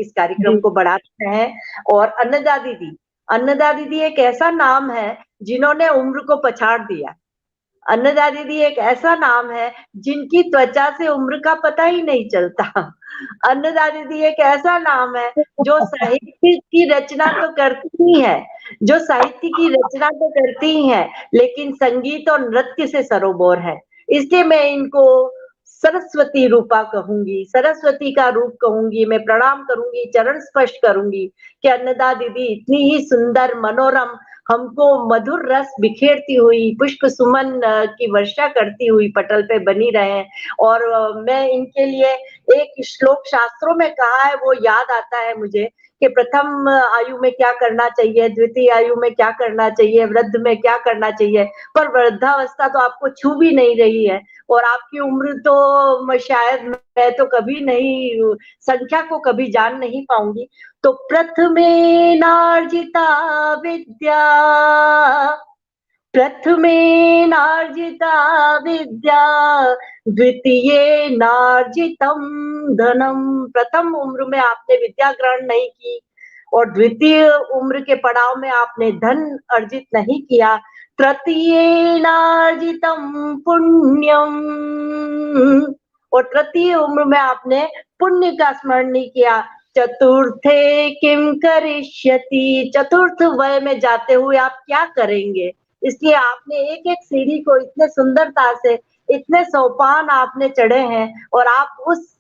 इस कार्यक्रम जी। को बढ़ाते हैं। और अन्नदा दीदी एक ऐसा नाम है जिन्होंने उम्र को पछाड़ दिया। अन्नदा दीदी एक ऐसा नाम है जिनकी त्वचा से उम्र का पता ही नहीं चलता। अन्नदा दीदी एक ऐसा नाम है जो साहित्य की रचना तो करती ही है, जो साहित्य की रचना तो करती ही है, लेकिन संगीत और नृत्य से सरोबोर है। इसलिए मैं इनको सरस्वती रूपा कहूंगी, सरस्वती का रूप कहूंगी, मैं प्रणाम करूंगी, चरण स्पर्श करूंगी कि अन्नदा दीदी इतनी ही सुंदर मनोरम हमको मधुर रस बिखेरती हुई, पुष्प सुमन की वर्षा करती हुई पटल पे बनी रहे। और मैं इनके लिए एक श्लोक शास्त्रों में कहा है वो याद आता है मुझे कि प्रथम आयु में क्या करना चाहिए, द्वितीय आयु में क्या करना चाहिए, वृद्ध में क्या करना चाहिए, पर वृद्धावस्था तो आपको छू भी नहीं रही है और आपकी उम्र तो शायद मैं तो कभी नहीं संख्या को कभी जान नहीं पाऊंगी। तो प्रथमेनार्जिता विद्या, प्रथमेनार्जिता विद्या, द्वितीयेनार्जितं धनम। प्रथम उम्र में आपने विद्या ग्रहण नहीं की और द्वितीय उम्र के पड़ाव में आपने धन अर्जित नहीं किया। तृतीयेनार्जितं पुण्यम, और तृतीय उम्र में आपने पुण्य का स्मरण नहीं किया। चतुर्थे किम करिष्यति, चतुर्थ वय में जाते हुए आप क्या करेंगे। इसलिए आपने एक एक सीढ़ी को इतने सुंदरता से, इतने सोपान आपने चढ़े हैं और आप उस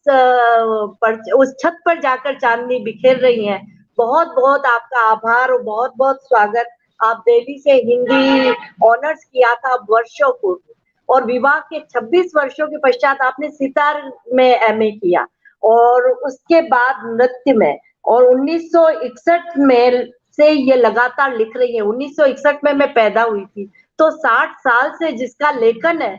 छत पर जाकर चांदनी बिखेर रही हैं। बहुत बहुत आपका आभार और बहुत बहुत स्वागत। आप दिल्ली से हिंदी ऑनर्स किया था वर्षों पूर्व और विवाह के 26 वर्षों के पश्चात आपने सितार में एमए किया और उसके बाद नृत्य में, और 1961 में से ये लगातार लिख रही है। 1961 में मैं पैदा हुई थी, तो 60 साल से जिसका लेखन है,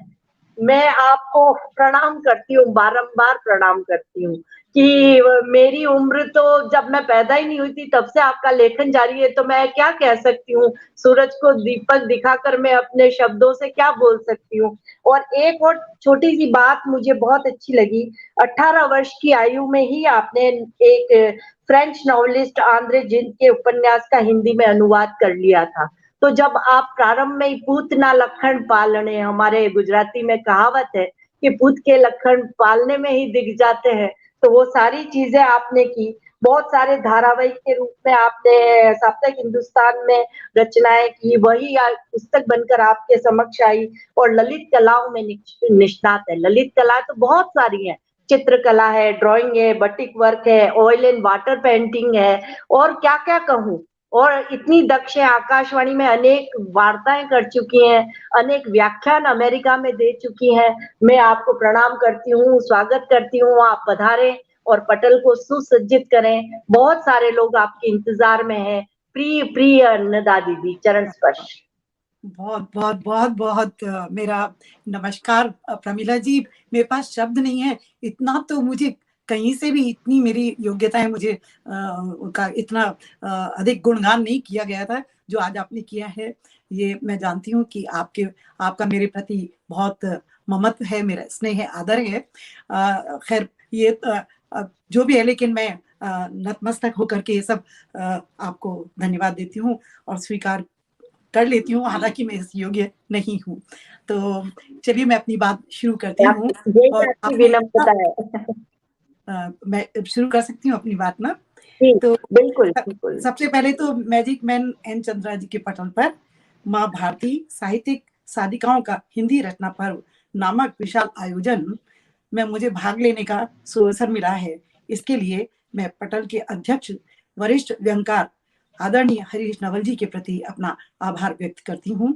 मैं आपको प्रणाम करती हूँ, बारंबार प्रणाम करती हूँ कि मेरी उम्र तो जब मैं पैदा ही नहीं हुई थी तब से आपका लेखन जारी है, तो मैं क्या कह सकती हूँ। सूरज को दीपक दिखाकर मैं अपने शब्दों से क्या बोल सकती हूँ। और एक और छोटी सी बात मुझे बहुत अच्छी लगी, 18 वर्ष की आयु में ही आपने एक फ्रेंच नॉवलिस्ट आंद्रे जिंद के उपन्यास का हिंदी में अनुवाद कर लिया था। तो जब आप प्रारंभ में ही पूत ना लखन पालने, हमारे गुजराती में कहावत है कि पूत के लखन पालने में ही दिख जाते हैं, तो वो सारी चीजें आपने की। बहुत सारे धारावाहिक के रूप में आपने साप्ताहिक हिंदुस्तान में रचनाएं की, वही पुस्तक बनकर आपके समक्ष आई। और ललित कलाओं में निष्णात है। ललित कला तो बहुत सारी है, चित्रकला है, ड्राइंग है, बटिक वर्क है, ऑयल एंड वाटर पेंटिंग है, और क्या क्या कहूँ। और इतनी दक्ष है, आकाशवाणी में अनेक वार्ताएं कर चुकी हैं, अनेक व्याख्यान अमेरिका में दे चुकी हैं। मैं आपको प्रणाम करती हूँ, स्वागत करती हूँ, आप पधारें और पटल को सुसज्जित करें। बहुत सारे लोग आपके इंतजार में हैं। प्रिय प्रिय अन्नदा दीदी, चरण स्पर्श। बहुत बहुत बहुत बहुत मेरा नमस्कार प्रमिला जी। मेरे पास शब्द नहीं है, इतना तो मुझे कहीं से भी इतनी मेरी योग्यता है, मुझे उनका इतना अधिक गुणगान नहीं किया गया था जो आज आपने किया है। ये मैं जानती हूँ कि आपका मेरे प्रति बहुत ममत्व है, मेरा स्नेह है, आदर है। खैर ये जो भी है, लेकिन मैं नतमस्तक होकर के ये सब आपको धन्यवाद देती हूँ और स्वीकार कर लेती हूँ, हालांकि मैं इस योग्य नहीं हूँ। तो चलिए मैं अपनी बात शुरू करती हूँ। और आपकी विनम्रता है। मैं शुरू कर सकती हूँ अपनी बात ना। तो बिल्कुल बिल्कुल। सबसे पहले तो मैजिक मैन एन चंद्रा जी के पटल पर माँ भारती साहित्यिक साधिकाओं का हिंदी रचना पर्व नामक विशाल आयोजन में मुझे भाग लेने का सुअवसर मिला है। इसके लिए मैं पटल के अध्यक्ष वरिष्ठ व्यंगकार आदरणीय हरीश नवल जी के प्रति अपना आभार व्यक्त करती हूँ।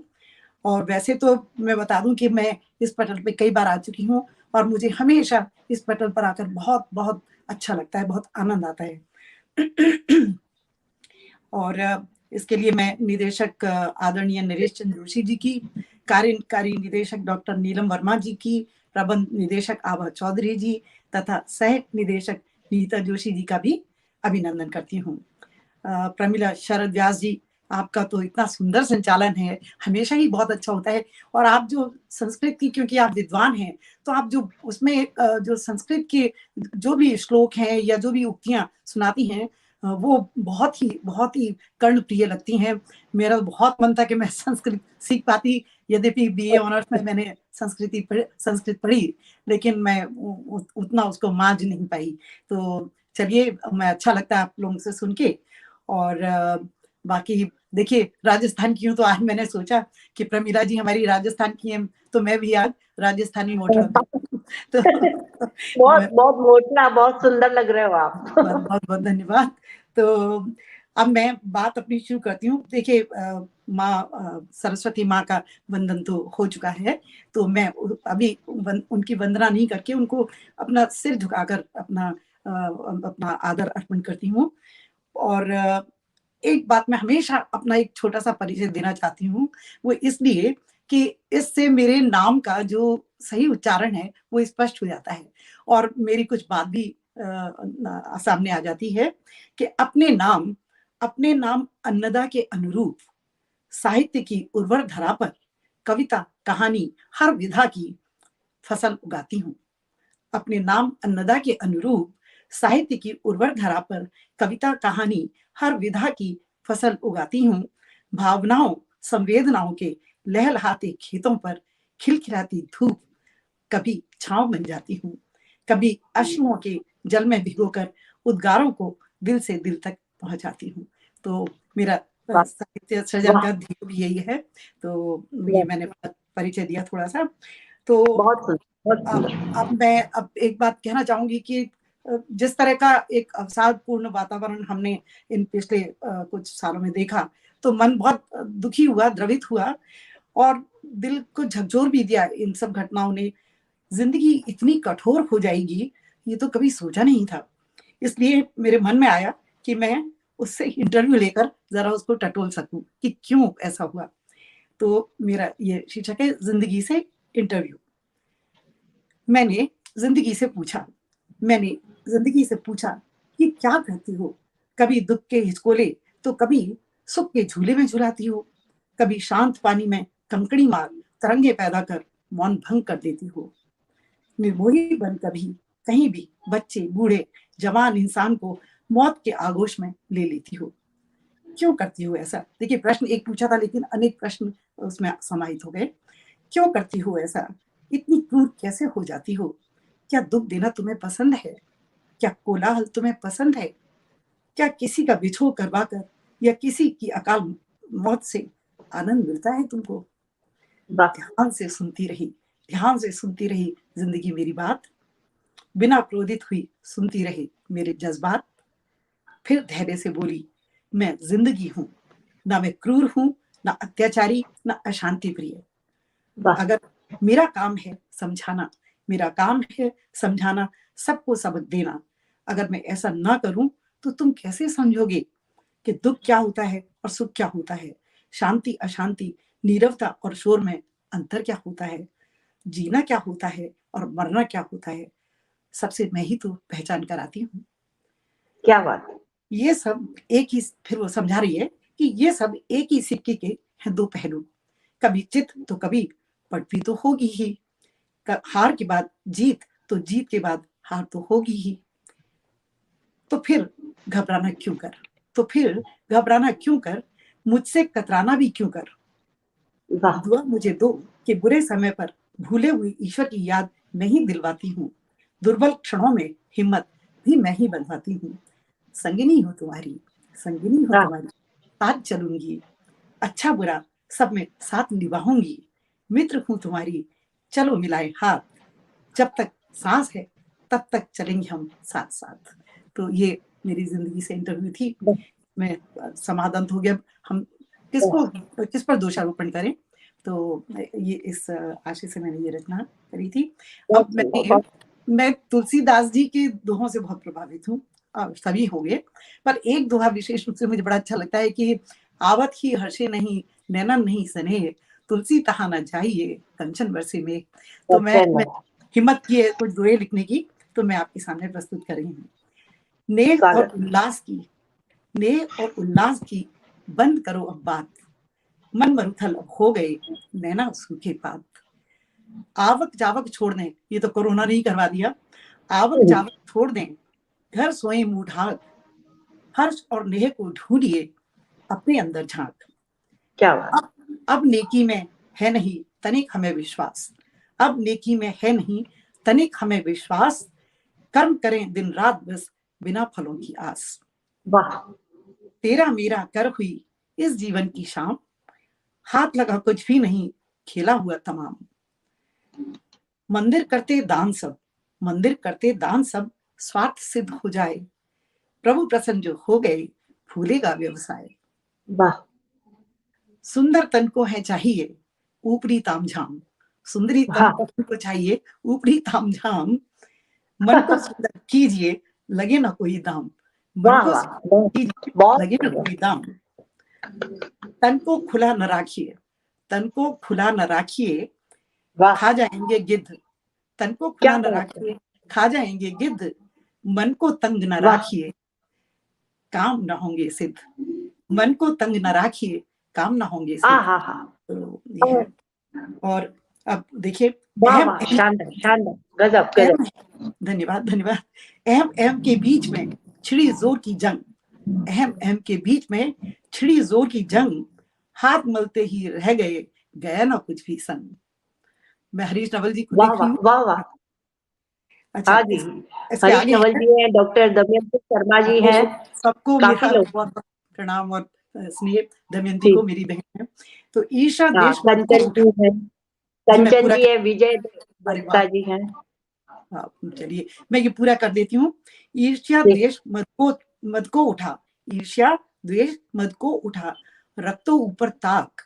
और वैसे तो मैं बता दूं कि मैं इस पटल पे कई बार आ चुकी हूँ और मुझे हमेशा इस पटल पर आकर बहुत बहुत अच्छा लगता है, बहुत आनंद आता है। और इसके लिए मैं निदेशक आदरणीय नरेश चंद्र जोशी जी की, कार्यकारी निदेशक डॉक्टर नीलम वर्मा जी की, प्रबंध निदेशक आभा चौधरी जी तथा सह निदेशक नीता जोशी जी का भी अभिनंदन करती हूँ। प्रमिला शरद व्यास जी आपका तो इतना सुंदर संचालन है, हमेशा ही बहुत अच्छा होता है। और आप जो संस्कृत की, क्योंकि आप विद्वान हैं, तो आप जो उसमें जो संस्कृत के जो भी श्लोक हैं या जो भी उक्तियां सुनाती हैं, वो बहुत ही कर्णप्रिय लगती हैं। मेरा बहुत मन था कि मैं संस्कृत सीख पाती, यद्यपि बीए ऑनर्स में मैंने संस्कृत पढ़ी, लेकिन मैं उतना उसको मांझ नहीं पाई। तो चलिए, मैं अच्छा लगता है आप लोगों से सुन के। और बाकी देखिए, राजस्थान की हूँ तो आज मैंने सोचा कि प्रमीला जी हमारी राजस्थान की हैं, तो मैं भी आज राजस्थानी मोटर तो बहुत बहुत मोटना, बहुत सुंदर लग रहे हो आप। बहुत बहुत धन्यवाद। तो अब मैं बात अपनी शुरू करती हूँ। देखिए, माँ सरस्वती माँ का वंदन तो हो चुका है, तो मैं अभी उनकी वंदना नहीं करके उनको अपना सिर झुकाकर अपना आदर अर्पण करती हूँ। और एक बात मैं हमेशा अपना एक छोटा सा परिचय देना चाहती हूँ, वो इसलिए कि इससे मेरे नाम का जो सही उच्चारण है वो स्पष्ट हो जाता है, और मेरी कुछ बात भी सामने आ जाती है कि अपने नाम अन्नदा के अनुरूप साहित्य की उर्वर धरा पर कविता कहानी हर विधा की फसल उगाती हूँ। अपने नाम अन्नदा के अनुरूप साहित्य की उर्वर धरा पर कविता कहानी हर विधा की फसल उगाती हूँ। भावनाओं संवेदनाओं के लहलहाते खेतों पर खिलखिलाती धूप कभी छांव बन जाती हूँ, कभी अश्रुओं के जल में भिगोकर उद्गारों को दिल से दिल तक पहुंचाती हूँ। तो मेरा साहित्य सृजन का ध्येय भी यही है। तो ये मैंने परिचय दिया थोड़ा सा। तो अब मैं एक बात कहना चाहूंगी कि जिस तरह का एक अवसादपूर्ण वातावरण हमने इन पिछले कुछ सालों में देखा, तो मन बहुत दुखी हुआ, द्रवित हुआ, और दिल को झकझोर भी दिया इन सब घटनाओं ने। जिंदगी इतनी कठोर हो जाएगी, ये तो कभी सोचा नहीं था। इसलिए मेरे मन में आया कि मैं उससे इंटरव्यू लेकर जरा उसको टटोल सकूं कि क्यों ऐसा हुआ। तो मेरा ये शीर्षक है, जिंदगी से इंटरव्यू। मैंने जिंदगी से पूछा कि क्या करती हो। कभी दुख के हिचकोले तो कभी सुख के झूले में झुलाती हो, कभी शांत पानी में कंकड़ी मार तरंगे पैदा कर मौन भंग कर देती हो। निर्मोही बन कभी कहीं भी बच्चे बूढ़े जवान इंसान को मौत के आगोश में ले लेती हो। क्यों करती हो ऐसा? देखिए, प्रश्न एक पूछा था, लेकिन अनेक प्रश्न उसमें समाहित हो गए। क्यों करती हो ऐसा? इतनी क्रूर कैसे हो जाती हो? क्या दुख देना तुम्हें पसंद है? क्या कोलाहल तुम्हें पसंद है? क्या किसी का बिछोह करवा कर या किसी की अकाल मौत से आनंद मिलता है तुमको? ध्यान से सुनती रही जिंदगी मेरी बात, बिना क्रोधित हुई सुनती रही मेरे जज्बात। फिर धैर्य से बोली, मैं जिंदगी हूं, ना मैं क्रूर हूं, ना अत्याचारी, ना अशांति प्रिय। अगर मेरा काम है समझाना, सबको सबक देना। अगर मैं ऐसा ना करूं तो तुम कैसे समझोगे कि दुख क्या होता है और सुख क्या होता है, शांति अशांति, नीरवता और शोर में अंतर क्या होता है, जीना क्या होता है और मरना क्या होता है, सबसे मैं ही तो पहचान कराती हूँ। क्या बात। ये सब एक ही, फिर वो समझा रही है कि ये सब एक ही सिक्के के हैं दो पहलू, कभी चित तो कभी पट भी तो होगी ही। हार के बाद जीत, तो जीत के बाद हार तो होगी ही। तो फिर घबराना क्यों कर, मुझसे कतराना भी क्यों कर। दुआ मुझे दो कि बुरे समय पर भूले हुए ईश्वर की याद मैं ही दिलवाती हूँ। दुर्बल क्षणों में हिम्मत भी मैं ही बंधवाती हूँ। संगिनी हो तुम्हारी, साथ चलूंगी, अच्छा बुरा सब में साथ निभाऊंगी। मित्र हूँ तुम्हारी, चलो मिलाए हाथ, जब तक सांस है तब तक चलेंगे हम साथ साथ। तो ये मेरी जिंदगी से इंटरव्यू थी। मैं समाधान हो गया, हम किस पर दोषारोपण करें। तो ये इस आशय से मैंने ये रचना करी थी। अब मैं तुलसीदास जी के दोहों से बहुत प्रभावित हूँ, सभी होंगे, पर एक दोहा विशेष रूप से मुझे बड़ा अच्छा लगता है कि आवत ही हर्षे नहीं, नैनन नहीं सने, तुलसी तहा न जाइए, कंचन बरसे में। तो मैं हिम्मत की है कुछ दोहे लिखने की, तो मैं आपके सामने प्रस्तुत कर रही हूँ। नेह और उल्लास की बंद करो अब बात, मन मरुथल अब हो गए नैना सूखे पात। आवक जावक छोड़ दें, ये तो कोरोना ने ही करवा दिया, आवक जावक छोड़ दें, घर सोए मुंह ढाक, हर्ष और नेह को ढूंढिए अपने अंदर झांक। क्या बात। अब नेकी में है नहीं तनिक हमें विश्वास, अब नेकी में है नहीं तनिक हमें विश्वास, कर्म करें दिन रात बस बिना फलों की आस। वाह। तेरा मेरा कर हुई इस जीवन की शाम, हाथ लगा कुछ भी नहीं खेला हुआ तमाम। मंदिर करते दान सब, मंदिर करते दान सब, स्वार्थ सिद्ध हो जाए, प्रभु प्रसन्न जो हो गए फूलेगा व्यवसाय। वाह। सुंदर तन को है चाहिए ऊपरी तामझाम, सुंदरी तन को चाहिए ऊपरी तामझाम, मन को सुंदर कीजिए लगे ना कोई दाम, मन को सुंदर कीजिए लगे ना कोई दाम। तन को खुला न राखिए, तन को खुला न राखिए, खा जाएंगे गिद्ध, तन को खुला न राखिए खा जाएंगे गिद्ध, मन को तंग न राखिए काम न होंगे सिद्ध, मन को तंग न राखिए काम न होंगे सिद्ध। तो ये है। और अब देखिए, शानदार शानदार, गजब गजब। धन्यवाद धन्यवाद। अहम अहम के बीच में छिड़ी जोर की जंग, अहम अहम के बीच में छिड़ी जोर की जंग, हाथ मलते ही रह गए गया ना कुछ भी संग। मैं हरीश नवल जी को देख रही हूँ। वाह वाह। अच्छा, हाँ जी, हरीश नवल जी हैं, डॉक्टर दमयंती शर्मा जी हैं, सबको काफी मेरा लोग। बहुत प्रणाम और स्नेह। दमयंती को मेरी बहन है। तो ईर्ष्या द्वेष कंचन जी हैं, कंचन जी है, विजय दत्ता जी हैं। चलिए मैं ये पूरा कर देती हूँ। ईर्ष्या द्वेष मद को उठा, ईर्ष्या द्वेष मद को उठा, रख ऊपर ताक,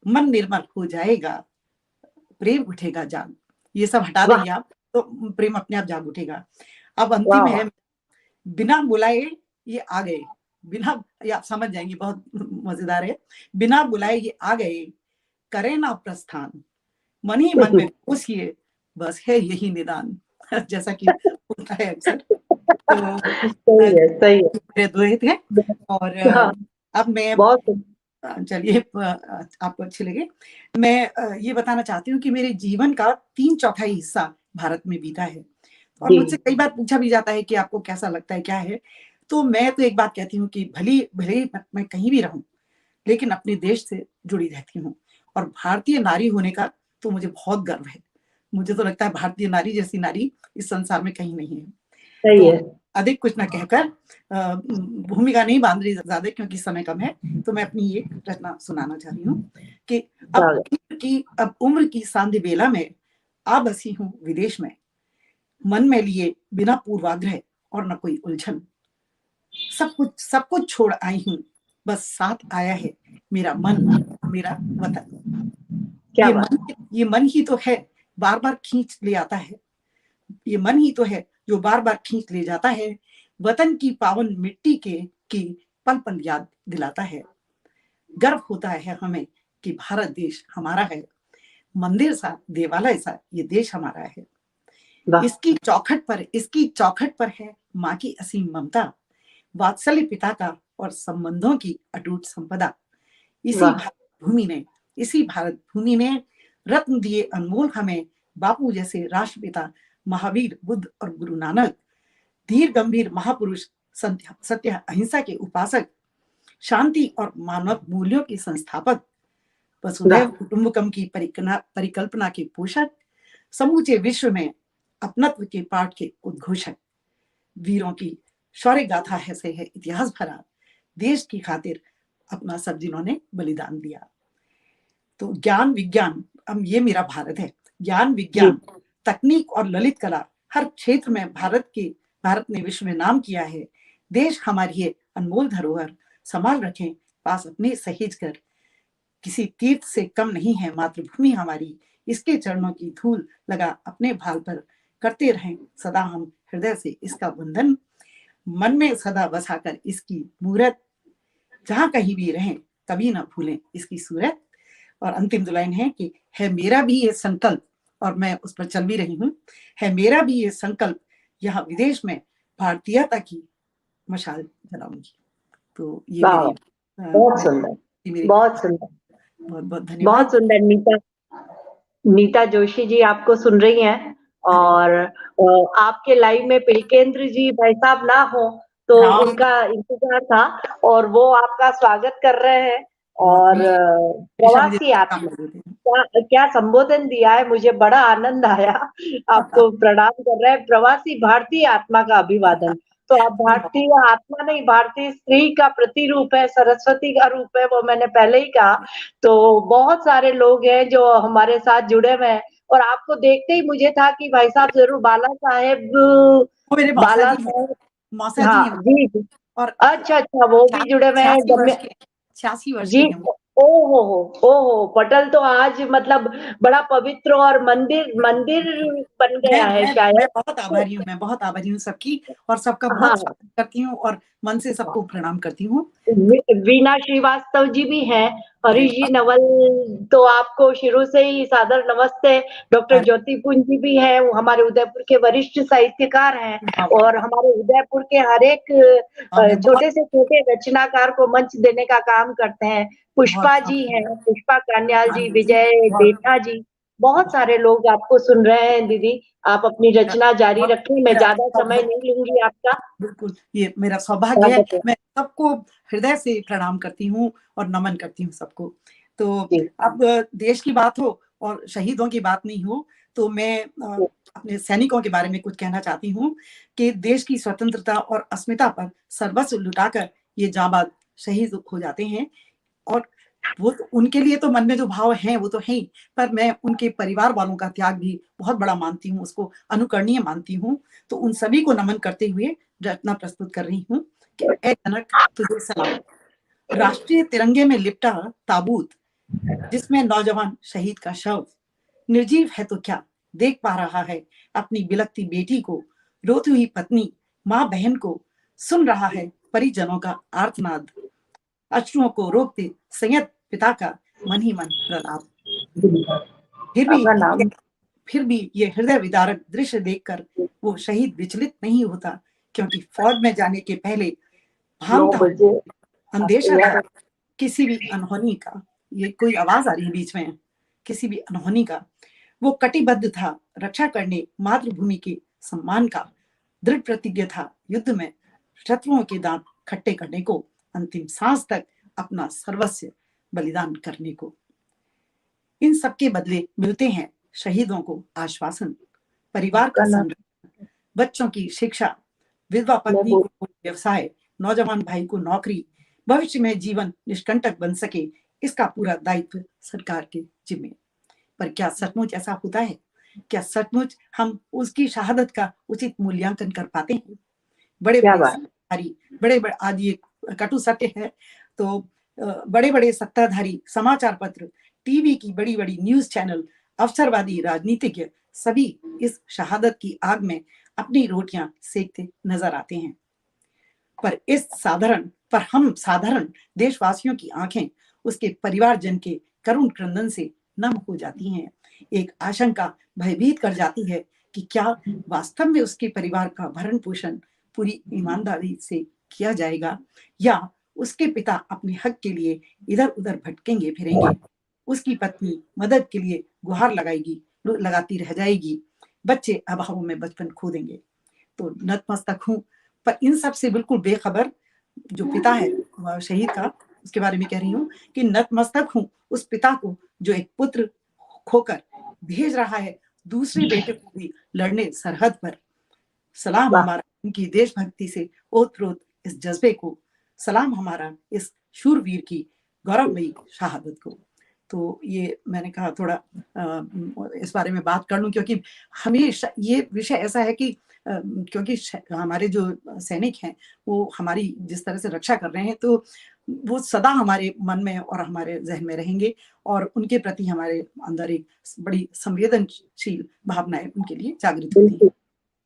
मन निर्मल हो जाएगा प्रेम उठेगा जाग। ये सब हटा देंगे आप तो प्रेम अपने आप जाग उठेगा। अब अंतिम है, बिना बुलाए ये आ गए, बिना, ये आप समझ जाएंगे, बहुत मजेदार है। बिना बुलाए ये आ गए, करे ना प्रस्थान, मन ही मन में पूछिए बस है यही निदान। जैसा कि होता है अक्सर। तो मेरे द्वैत है। और अब मैं, चलिए आपको अच्छे लगे, मैं ये बताना चाहती हूँ कि मेरे जीवन का 3/4 हिस्सा भारत में बीता है। और मुझसे कई बार पूछा भी जाता है कि आपको कैसा लगता है, क्या है। तो मैं तो एक बात कहती हूँ कि भले मैं कहीं भी रहूं, लेकिन अपने देश से जुड़ी रहती हूँ। और भारतीय नारी होने का तो मुझे बहुत गर्व है। मुझे तो लगता है भारतीय नारी जैसी नारी इस संसार में कहीं नहीं है। तो अधिक कुछ ना कहकर, भूमिका नहीं बांध रही ज्यादा क्योंकि समय कम है, तो मैं अपनी ये रचना सुनाना चाह रही हूँ कि अब उम्र की सांध्य बेला में आ बसी हूँ विदेश में, मन में लिए बिना पूर्वाग्रह और न कोई उलझन, सब कुछ छोड़ आई हूँ, बस साथ आया है मेरा मन, मेरा वतन। ये मन ही तो है बार बार खींच ले आता है, ये मन ही तो है जो बार बार खींच ले जाता है, वतन की पावन मिट्टी की पल पल याद दिलाता है। गर्व होता है हमें कि भारत देश हमारा है, मंदिर सा देवालय सा ये देश हमारा है। इसकी चौखट पर है माँ की असीम ममता, वात्सल्य पिता का और संबंधों की अटूट संपदा। इसी भारत भूमि ने रत्न दिए अनमोल हमें, बापू जैसे राष्ट्रपिता, महावीर बुद्ध और गुरु नानक, धीर गंभीर महापुरुष, सत्य अहिंसा के उपासक, शांति और मानव मूल्यों के संस्थापक, वसुधैव कुटुंबकम की परिकल्पना के पोषक, समूचे विश्व में अपनत्व के पाठ के उद्घोषक। वीरों की शौर्य गाथा है से है इतिहास भरा, देश की खातिर अपना सब जिन्होंने बलिदान दिया। तो ज्ञान विज्ञान, अब ये मेरा भारत है, ज्ञान विज्ञान तकनीक और ललित कला हर क्षेत्र में भारत ने विश्व में नाम किया है। देश हमारी ये अनमोल धरोहर संभाल रखें पास अपने सहेज कर, किसी तीर्थ से कम नहीं है मातृभूमि हमारी, इसके चरणों की धूल लगा अपने भाल पर, करते रहें सदा हम हृदय से इसका वंदन, मन में सदा बसाकर इसकी मूरत, जहां कहीं भी रहें कभी ना भूलें इसकी सूरत। और अंतिम दो लाइन है कि है मेरा भी ये संकल्प, और मैं उस पर चल भी रही हूँ, है मेरा भी ये संकल्प यहाँ विदेश में भारतीयता की मशाल जलाऊंगी। तो ये वाह, मेरी बहुत सुंदर, मेरी बहुत सुंदर, बहुत बहुत बहुत धन्यवाद। सुंदर। नीता जोशी जी आपको सुन रही हैं, अरे और आपके लाइव में पिलकेंद्र जी भाई साहब ना हो तो हाँ, उनका इंतजार था, और वो आपका स्वागत कर रहे हैं। बहुत और हमेशा मुझे प्रवासी काम आत्मा, कर देते हैं। क्या क्या संबोधन दिया है, मुझे बड़ा आनंद आया। आपको प्रणाम कर रहे हैं, प्रवासी भारतीय आत्मा का अभिवादन। तो आप भारतीय आत्मा नहीं, भारतीय स्त्री का प्रतिरूप है, सरस्वती का रूप है, वो मैंने पहले ही कहा। तो बहुत सारे लोग हैं जो हमारे साथ जुड़े हुए हैं, और आपको देखते ही मुझे था कि भाई साहब जरूर बाला साहेब, वो मेरे मौसा बाला जी हैं, साहेब, मौसा जी हाँ हैं जी जी, और अच्छा अच्छा, वो भी जुड़े हुए हैं 86 वर्ष के, 86 वर्ष के जी। हैं वो। ओहो, पटल तो आज मतलब बड़ा पवित्र और मंदिर मंदिर बन मैं गया है मैं शायद। मैं बहुत आभारी हूँ, मैं बहुत आभारी हूँ सबकी, और सबका बहुत हाँ, स्वागत करती हूँ और मन से सबको प्रणाम करती हूँ। वीना श्रीवास्तव जी भी हैं, अरे हरीश जी नवल, तो आपको शुरू से ही सादर नमस्ते। डॉक्टर अरे ज्योति पुंज जी भी हैं, वो हमारे उदयपुर के वरिष्ठ साहित्यकार हैं, वाह, वाह, और हमारे उदयपुर के हर एक हाँ, मैं बहुत छोटे से छोटे रचनाकार को मंच देने का काम करते हैं। बहुत पुष्पा जी हैं, बहुत पुष्पा कान्याल जी, धन्यवाद जी, विजय बहुत देठा जी, बहुत सारे लोग आपको सुन रहे हैं। दीदी, आप अपनी रचना जारी बहुत रखें, मैं मेरा ज्यादा समय नहीं लूंगी आपका। बिल्कुल, ये मेरा सौभाग्य है। स्वागत है मैं सबको हृदय से प्रणाम करती हूँ और नमन करती हूँ सबको। तो जी। अब देश की बात हो और शहीदों की बात नहीं हो, तो मैं अपने सैनिकों के बारे में कुछ कहना चाहती हूँ कि देश की स्वतंत्रता और अस्मिता पर सर्वस्व लुटाकर ये जाबाज शहीद हो जाते हैं। और वो तो उनके लिए तो मन में जो भाव हैं वो तो है ही, पर मैं उनके परिवार वालों का त्याग भी बहुत बड़ा मानती हूँ, उसको अनुकरणीय मानती हूँ। तो उन सभी को नमन करते हुए रचना प्रस्तुत कर रही हूँ कि ए जनक तुझे सलाम। राष्ट्रीय तिरंगे में लिपटा ताबूत, जिसमें नौजवान शहीद का शव निर्जीव है तो क्या देख पा रहा है अपनी बिलखती बेटी को, रोती हुई पत्नी माँ बहन को, सुन रहा है परिजनों का आर्तनाद, अश्रुओं को रोकते संयत पिता का मन ही मन प्रणाम। फिर भी आपका नाम? फिर भी ये हृदय विदारक दृश्य देखकर वो शहीद विचलित नहीं होता, क्योंकि फौज में जाने के पहले 9 भान था, बजे आप अंदेशा था तैयार किसी भी अनहोनी का। ये कोई आवाज आ रही है बीच में, किसी भी अनहोनी का। वो कटिबद्ध था रक्षा करने मातृभूमि के सम्मान का, दृढ़ प्रतिज्ञ था युद्ध में शत्रुओं के दांत खट्टे करने को, अंतिम सांस तक अपना सर्वस्व बलिदान करने को। इन सबके बदले मिलते हैं शहीदों को आश्वासन, परिवार का आपका नाम? संरक्षण, बच्चों की शिक्षा, विधवा मैं पत्नी बोल को व्यवसाय, नौजवान भाई को नौकरी, भविष्य में जीवन निष्कंटक बन सके, इसका पूरा दायित्व सरकार के जिम्मे। पर क्या सचमुच ऐसा होता है? क्या सचमुच हम उसकी शहादत का उचित मूल्यांकन कर पाते हैं? बड़े क्या बड़े बात। सत्ताधारी, बड़े बड़े, आज ये कटु सत्य है, तो बड़े बड़े सत्ताधारी, समाचार पत्र, टीवी की बड़ी बड़ी न्यूज चैनल, अवसरवादी राजनीतिज्ञ, सभी इस शहादत की आग में अपनी रोटियां सेकते नजर आते हैं। पर हम साधारण देशवासियों की आंखें उसके परिवारजन के करुण क्रंदन से नम हो जाती हैं। एक आशंका भयभीत कर जाती है कि क्या वास्तव में उसके परिवार का भरण पोषण पूरी ईमानदारी से किया जाएगा, या उसके पिता अपने हक के लिए इधर उधर भटकेंगे फिरेंगे, उसकी पत्नी मदद के लिए गुहार लगाती रह जाएगी, बच्चे अभावों में बचपन खो देंगे। तो नतमस्तक हूं, पर इन सब से बिल्कुल बेखबर जो पिता है शहीद का, उसके बारे में कह रही हूँ कि नतमस्तक हूं उस पिता को जो एक पुत्र खोकर भेज रहा है दूसरे बेटे को भी लड़ने सरहद पर। सलाम वाह, हमारा उनकी देशभक्ति से ओतप्रोत इस जज्बे को, सलाम हमारा इस शूरवीर की गौरवमयी शहादत को। तो ये मैंने कहा थोड़ा इस बारे में बात कर लूं, क्योंकि हमेशा ये विषय ऐसा है कि क्योंकि हमारे जो सैनिक हैं वो हमारी जिस तरह से रक्षा कर रहे हैं, तो वो सदा हमारे मन में और हमारे जहन में रहेंगे, और उनके प्रति हमारे अंदर एक बड़ी संवेदनशील भावनाएं उनके लिए जागृत होती हैं। बिल्कुल,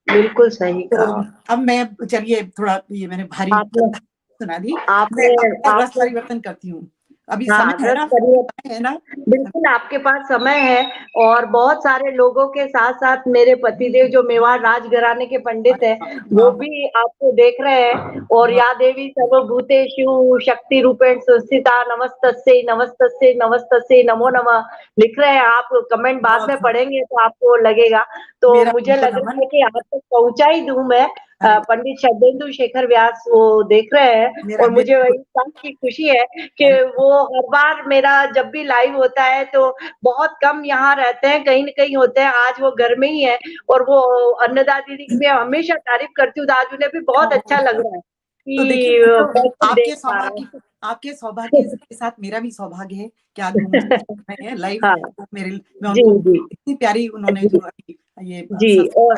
बिल्कुल सही तो कहा। अब मैं, चलिए थोड़ा ये मैंने भारी आपने सुना दी, मैं आपने अब रस आपने परिवर्तन करती हूँ। अभी हाँ, समय है ना, करिए। है ना? बिल्कुल आपके पास समय है और बहुत सारे लोगों के साथ-साथ मेरे पतिदेव जो मेवाड़ राजघराने के पंडित हैं, वो वाह, भी आपको देख रहे हैं और वाह, या देवी सर्वभूतेषु शक्ति रूपेण संस्थिता नमस्तस्यै नमस्तस्यै नमस्तस्यै नमो नमः लिख रहे हैं। आप कमेंट बाद में बहुत पढ़ेंगे तो आपको लगेगा। तो मेरा मुझे उनको लग रहा नमन। है कि आप तक पहुँचा ही दूँ मैं। अरे पंडित शब्देन्दु शेखर व्यास वो देख रहे हैं मेरा और मुझे मेरा इस बात की खुशी है कि अरे वो हर बार मेरा जब भी लाइव होता है तो बहुत कम यहाँ रहते हैं, कहीं न कहीं होते हैं। आज वो घर में ही है और वो अन्नदा दीदी की मैं हमेशा तारीफ़ करती हूँ, तो आज उन्हें भी बहुत अच्छा लग रहा है तो देखिए, कि ये तो पर्सन देख पा रहा है। आपके सौभाग्य के साथ मेरा भी सौभाग्य है कि आज वो मुझे देख रहे हैं लाइव। हाँ, मैं जी, उनको जी। इतनी प्यारी उन्होंने जी, जो अभी ये जी और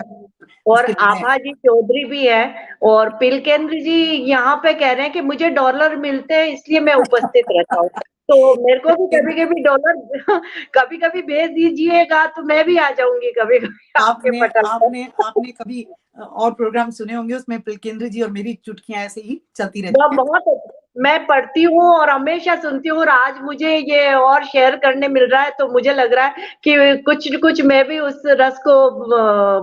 उसके लिए मैं आभा जी चौधरी भी हैं और पिलकेंद्र जी यहाँ पे कह रहे हैं कि मुझे डॉलर मिलते हैं इसलिए मैं उपस्थित रहता हूँ। तो मेरे को भी कभी-कभी डॉलर कभी-कभी भेज दीजिएगा तो मैं भी आ जाऊँगी कभी-कभी आपके आपने पटल पर। आपने आपने कभी और प्रोग्राम सुने होंगे, उसमें पुलकेंद्र जी और मेरी चुटकियां ऐसे ही चलती वह रहती हैं। बहुत मैं पढ़ती हूँ और हमेशा सुनती हूँ और आज मुझे ये और शेयर करने मिल रहा है तो मुझे लग रहा है कि कुछ न कुछ मैं भी उस रस को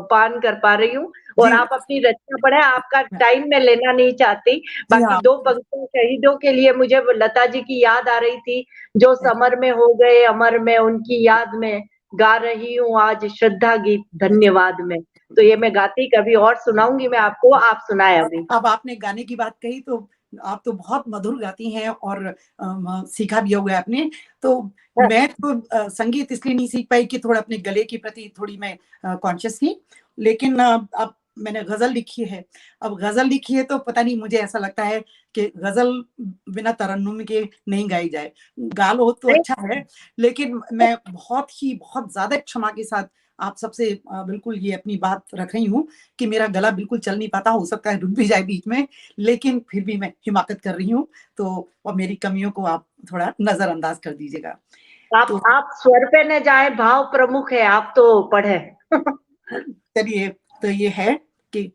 पान कर पा रही हूँ और जी आप अपनी रचना पढ़ें, आपका टाइम मैं लेना नहीं चाहती। जी बाकी हाँ, 2 पंक्तियाँ शहीदों के लिए मुझे वो लता जी की याद आ रही थी, जो समर में हो गए अमर मैं उनकी याद में गा रही हूँ आज श्रद्धा गीत धन्यवाद में। तो ये मैं गाती कभी और सुनाऊँगी मैं आपको, आप सुनाएँ अभी। अब आपने गाने की बात कही तो आप तो बहुत मधुर गाती हैं और सीखा भी हुआ है आपने। तो मैं तो संगीत इसलिए नहीं सीख पाई कि थोड़ा अपने गले के प्रति थोड़ी मैं कॉन्शियस थी। लेकिन अब मैंने गज़ल लिखी है। अब गज़ल लिखी है तो पता नहीं, मुझे ऐसा लगता है कि गज़ल बिना तरन्नुम के नहीं गाई जाए। गा लो तो अच्छा है, लेकिन मैं बहुत ज़्यादा क्षमा के साथ आप सबसे बिल्कुल ये अपनी बात रख रही हूँ कि मेरा गला बिल्कुल चल नहीं पाता, हो सकता है रुक भी जाए बीच में, लेकिन फिर भी मैं हिमाकत कर रही हूँ। तो और मेरी कमियों को आप थोड़ा नज़रअंदाज कर दीजिएगा। तो आप स्वर पे न जाएँ, भाव प्रमुख है, आप तो पढ़ें। चलिए, तो ये है कि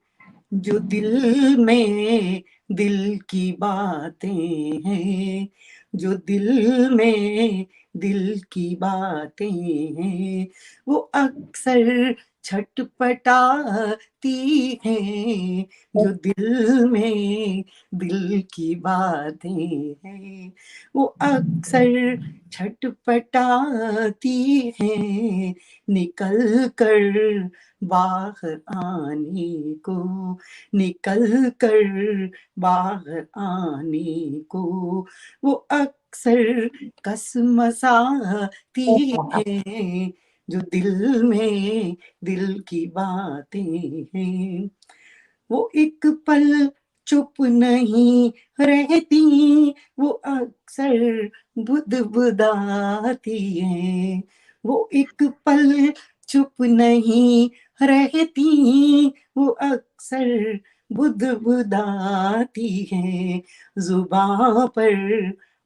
जो दिल में दिल की बातें हैं, जो दिल में दिल की बातें हैं, वो अक्सर छटपटाती हैं। जो दिल में दिल की बातें हैं, वो अक्सर छटपटाती हैं। निकल कर बाहर आने को, निकल कर बाहर आने को, वो अक्सर कसमसाती है। जो दिल में दिल की बातें हैं, वो एक पल चुप नहीं रहती, वो अक्सर बुदबुदाती है। वो एक पल चुप नहीं रहती, वो अक्सर बुदबुदाती है। जुबां पर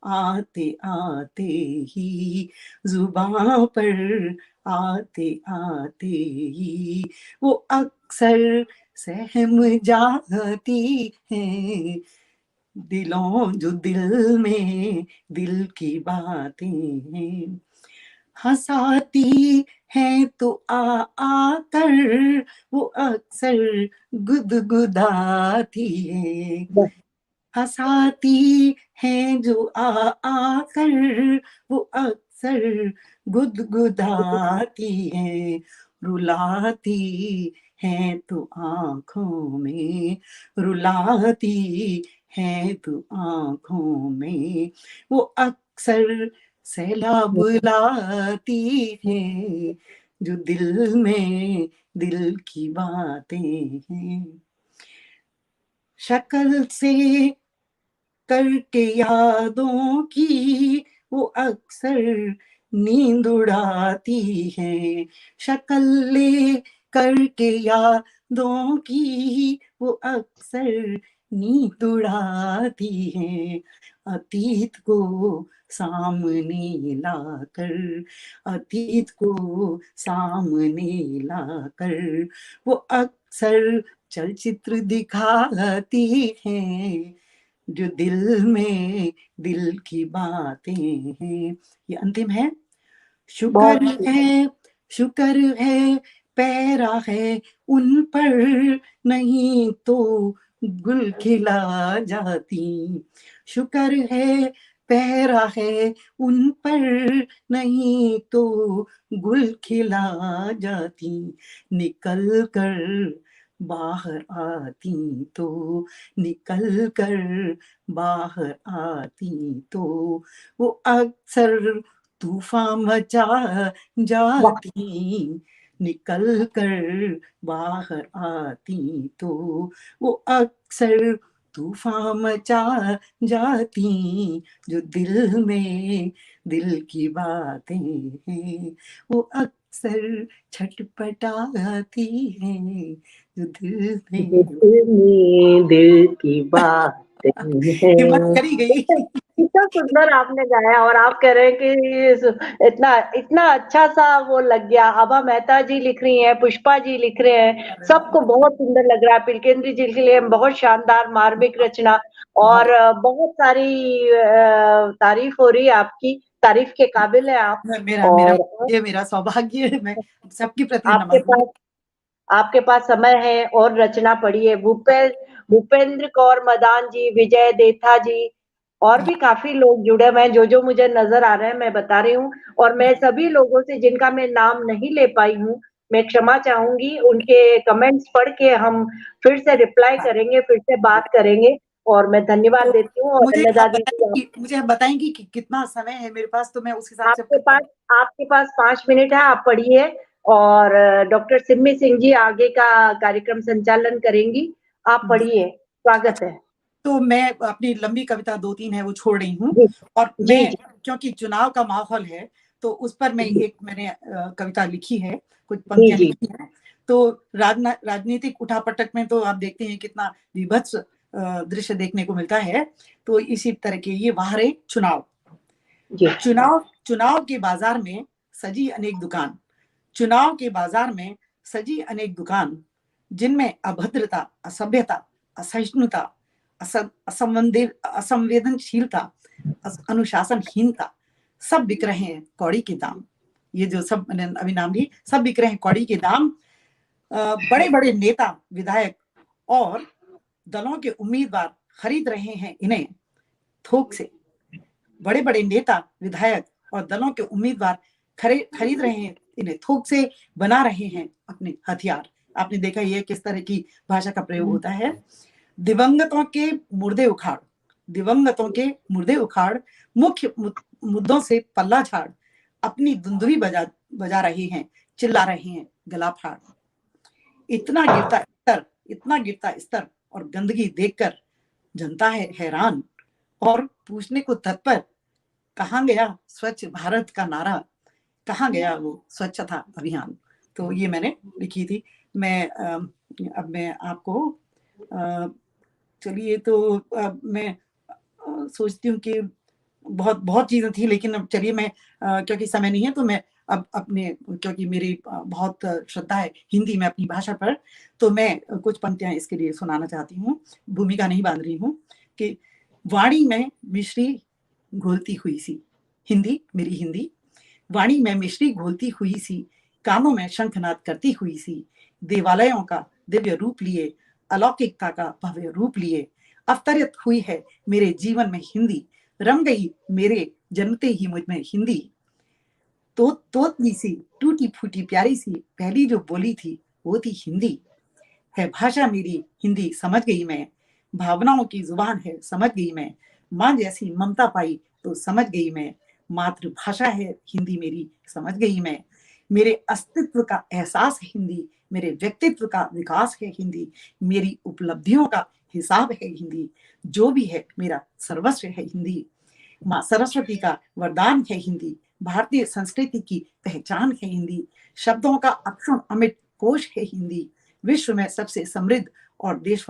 आते आते ही, जुबां पर आते आते ही, वो अक्सर सहम जाती है। जो दिल में दिल की बातें हैं, हंसाती हैं तो आकर वो अक्सर गुदगुदाती है। हंसाती हैं जो आकर वो अक्सर गुदगुदाती है। रुलाती हैं तो आँखों में, रुलाती हैं तो आँखों में, वो अक्सर सैलाब लाती हैं। जो दिल में दिल की बातें हैं, शक्ल से करके यादों की वो अक्सर नींद उड़ाती है। शक्ल ले करके यादों की वो अक्सर नींद उड़ाती है। अतीत को सामने लाकर, अतीत को सामने लाकर वो अक्सर चलचित्र दिखाती है। जो दिल में दिल की बातें हैं। ये अंतिम है। बहुत शुक्र है पैरा है उन पर, नहीं तो गुल खिला जाती। शुक्र है पैरा है उन पर, नहीं तो गुल खिला जाती। निकल कर बाहर आती तो, निकल कर बाहर आती तो, वो अक्सर तूफान मचा जाती। निकल कर बाहर आती तो, वो अक्सर तूफान मचा जाती। जो दिल में दिल की बातें हैं, वो अक्सर छटपटाती हैं। जो दिल में दिल की बातें हिम्मत हैं। करी गई। कितना सुंदर आपने गाया, और आप कह रहे हैं कि इतना इतना अच्छा सा वो लग गया। आभा मेहता जी लिख रही हैं, पुष्पा जी लिख रहे हैं, सबको बहुत सुंदर लग रहा है। पिलकेंद्री जी के लिए बहुत शानदार मार्मिक रचना, और बहुत सारी तारीफ हो रही है आपकी, तारीफ के काबिल है आप। मेरा मेरा और ये मेरा सौभाग्य है। मैं सबके प्रति आपके नम्र। पास आपके पास समय है और रचना पढ़ी है। भूपेंद्र कौर मदान जी, विजय देथा जी, और भी काफी लोग जुड़े हुए हैं। जो मुझे नजर आ रहे हैं मैं बता रही हूँ, और मैं सभी लोगों से जिनका मैं नाम नहीं ले पाई हूँ, मैं क्षमा चाहूंगी। उनके कमेंट्स पढ़ के हम फिर से रिप्लाई करेंगे, फिर से बात करेंगे, और मैं धन्यवाद तो देती हूँ। और अन्नदा दीदी, मुझे आप बताएंगी कि कितना समय है मेरे पास, तो मैं उस हिसाब से आपके पास 5 मिनट है, आप पढ़िए। और डॉक्टर सिम्मी सिंह जी आगे का कार्यक्रम संचालन करेंगी, आप पढ़िए, स्वागत अच्छा, है। तो मैं अपनी लंबी कविता 2-3 है वो छोड़ रही हूँ। जी और जी मैं, जी क्योंकि चुनाव का माहौल है, तो उस पर जी मैंने कविता लिखी है, कुछ जी पंक्तियां जी लिखी हैं। तो राजनीतिक उठापटक में तो आप देखते हैं कितना विभत्स दृश्य देखने को मिलता है। तो इसी तरह के ये वाहरे चुनाव। जी चुनाव चुनाव के बाजार में सजी अनेक दुकान, चुनाव के बाजार में सजी अनेक दुकान, जिनमें अभद्रता, असभ्यता, असहिष्णुता, असंवेदनशीलता, अनुशासनहीनता, सब बिक रहे हैं कौड़ी के दाम। ये जो सब मैंने अभी नाम लिए, सब बिक रहे हैं कौड़ी के दाम। बड़े बड़े नेता विधायक और दलों के उम्मीदवार खरीद रहे हैं इन्हें थोक से। बड़े बड़े नेता विधायक और दलों के उम्मीदवार खरीद रहे हैं इन्हें थोक से, बना रहे हैं अपने हथियार। आपने देखा ये किस तरह की भाषा का प्रयोग होता है। दिवंगतों के मुर्दे उखाड़, दिवंगतों के मुर्दे उखाड़, मुख्य मुद्दों से पल्ला झाड़, अपनी धुंधुवी बजा रहे हैं, चिल्ला रहे हैं गला फाड़। इतना गिरता स्तर और गंदगी देखकर जनता है हैरान, और पूछने को तत्पर, कहाँ गया स्वच्छ भारत का नारा, कहाँ गया वो स्वच्छता अभियान। तो ये मैंने लिखी थी। मैं अब मैं आपको चलिए, तो मैं सोचती हूँ कि बहुत बहुत चीजें थी, लेकिन अब चलिए मैं क्योंकि समय नहीं है, तो मैं अब अपने, क्योंकि मेरी बहुत श्रद्धा है हिंदी में अपनी भाषा पर, तो मैं कुछ पंक्तियां इसके लिए सुनाना चाहती हूँ। भूमिका नहीं बांध रही हूँ कि वाणी में मिश्री घोलती हुई सी, हिंदी मेरी हिंदी, वाणी में मिश्री घोलती हुई सी, कानों में शंखनाद करती हुई सी, देवालयों का दिव्य रूप लिए, अलौकिकता का भव्य रूप लिए, अवतरित हुई है मेरे जीवन में हिंदी, रम गई मेरे जन्मते ही मुझ में हिंदी। तो तोतली सी, टूटी फूटी प्यारी सी, पहली जो बोली थी वो थी हिंदी। है भाषा मेरी हिंदी, समझ गई मैं, भावनाओं की जुबान है समझ गई मैं, माँ जैसी ममता पाई तो समझ गई मैं, मातृभाषा है हिंदी मेरी, समझ गई मैं। मेरे अस्तित्व का एहसास है हिंदी, मेरे व्यक्तित्व का विकास है हिंदी, मेरी उपलब्धियों का हिसाब है हिंदी, जो भी है मेरा सर्वस्व है हिंदी। माँ सरस्वती का वरदान है हिंदी, भारतीय संस्कृति की पहचान है हिंदी, शब्दों का अक्षुण अमिट कोश है हिंदी, विश्व में सबसे समृद्ध और देश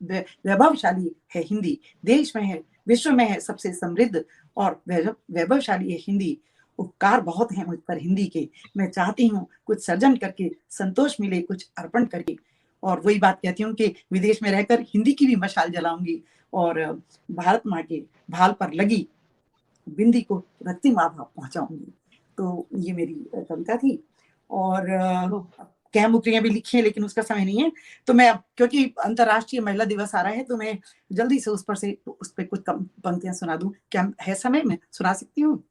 वैभवशाली है हिंदी, देश में है, विश्व में है सबसे समृद्ध और वैभवशाली है हिंदी। उपकार बहुत हैं मुझ पर हिंदी के, मैं चाहती हूँ कुछ सर्जन करके संतोष मिले कुछ अर्पण करके, और वही बात कहती हूँ कि विदेश में रहकर हिंदी की भी मशाल जलाऊंगी और भारत माँ के भाल पर लगी बिंदी को रत्ती माँ भाव पहुंचाऊंगी। तो ये मेरी कविता थी। और कह मुकरियां भी लिखी है लेकिन उसका समय नहीं है, तो मैं क्योंकि अंतर्राष्ट्रीय महिला दिवस आ रहा है तो मैं जल्दी से उस पर कुछ पंक्तियां सुना दूं। क्या है समय? में सुना सकती हूँ?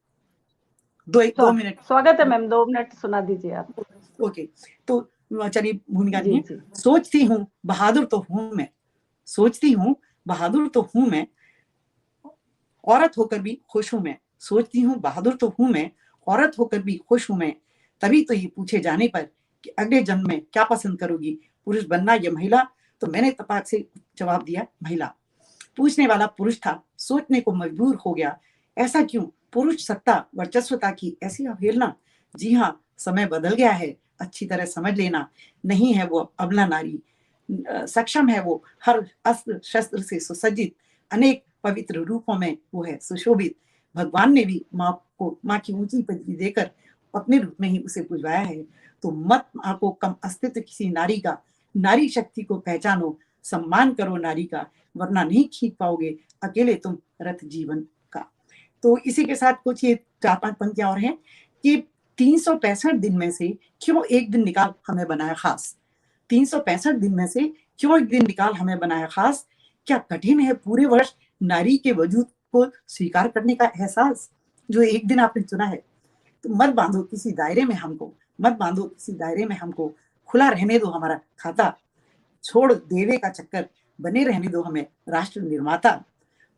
2 मिनट स्वागत है मैम, 2 मिनट सुना दीजिए आप। ओके, तो चलिए भूमिका नहीं है। जी। सोचती हूँ बहादुर तो हूं मैं, सोचती हूँ बहादुर तो हूं मैं, औरत होकर भी खुश हूं मैं। सोचती हूँ बहादुर तो हूं मैं, औरत होकर भी खुश हूं मैं। तभी तो ये पूछे जाने पर कि अगले जन्म में क्या पसंद करोगी, पुरुष बनना या महिला, तो मैंने तपाक से जवाब दिया महिला। पूछने वाला पुरुष था, सोचने को मजबूर हो गया, ऐसा क्यों? पुरुष सत्ता वर्चस्वता की ऐसी अवहेलना। जी हाँ, समय बदल गया है, अच्छी तरह समझ लेना। नहीं है वो अबला नारी, सक्षम है वो हर अस्त्र शस्त्र से सुसज्जित, अनेक पवित्र रूपों में वो है सुशोभित। भगवान ने भी माँ की ऊंची पदवी देकर अपने रूप में ही उसे पुजवाया है। तो मत आंको कम अस्तित्व किसी नारी का, नारी शक्ति को पहचानो, सम्मान करो नारी का, वरना नहीं खींच पाओगे अकेले तुम रथ जीवन का। तो इसी के साथ कुछ ये 4-5 पंक्तियां और हैं कि 365 दिन में से क्यों एक दिन निकाल हमें बनाया खास। 365 दिन में से क्यों एक दिन निकाल हमें बनाया खास। क्या कठिन है पूरे वर्ष नारी के वजूद को स्वीकार करने का एहसास, जो एक दिन आपने चुना है। तो मत बांधो किसी दायरे में हमको, मत बांधो किसी दायरे में हमको, खुला रहने दो हमारा खाता, छोड़ देवे का चक्कर, बने रहने दो हमें राष्ट्र निर्माता।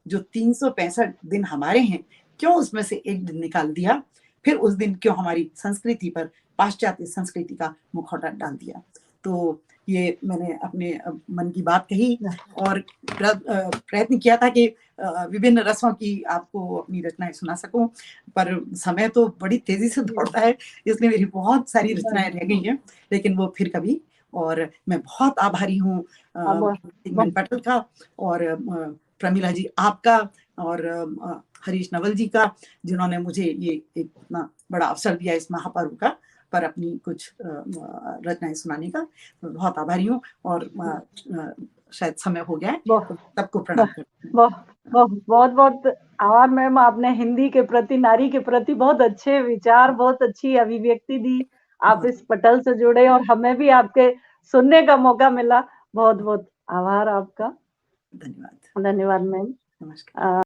जो 365 दिन हमारे हैं, क्यों उसमें से एक दिन निकाल दिया, फिर उस दिन क्यों हमारी संस्कृति पर पाश्चात्य संस्कृति का मुखौटा डाल दिया। तो ये मैंने अपने मन की बात कही और प्रयत्न किया था कि विभिन्न रसों की आपको अपनी रचनाएं सुना सकूं, पर समय तो बड़ी तेजी से दौड़ता है, इसलिए मेरी बहुत सारी रचनाएं रह गई हैं, लेकिन वो फिर कभी। और मैं बहुत आभारी हूँ पटेल का और प्रमिला जी आपका और हरीश नवल जी का, जिन्होंने मुझे ये एक इतना बड़ा अवसर दिया इस महापर्व का पर अपनी कुछ रचनाएं सुनाने का। बहुत आभारी हूँ और शायद समय हो गया है, सबको प्रणाम करती हूँ। बहुत बहुत आभार मैम, आपने हिंदी के प्रति, नारी के प्रति बहुत अच्छे विचार, बहुत अच्छी अभिव्यक्ति दी। आप इस पटल से जुड़े और हमें भी आपके सुनने का मौका मिला। बहुत बहुत आभार आपका। धन्यवाद। धन्यवाद मैम। नमस्कार।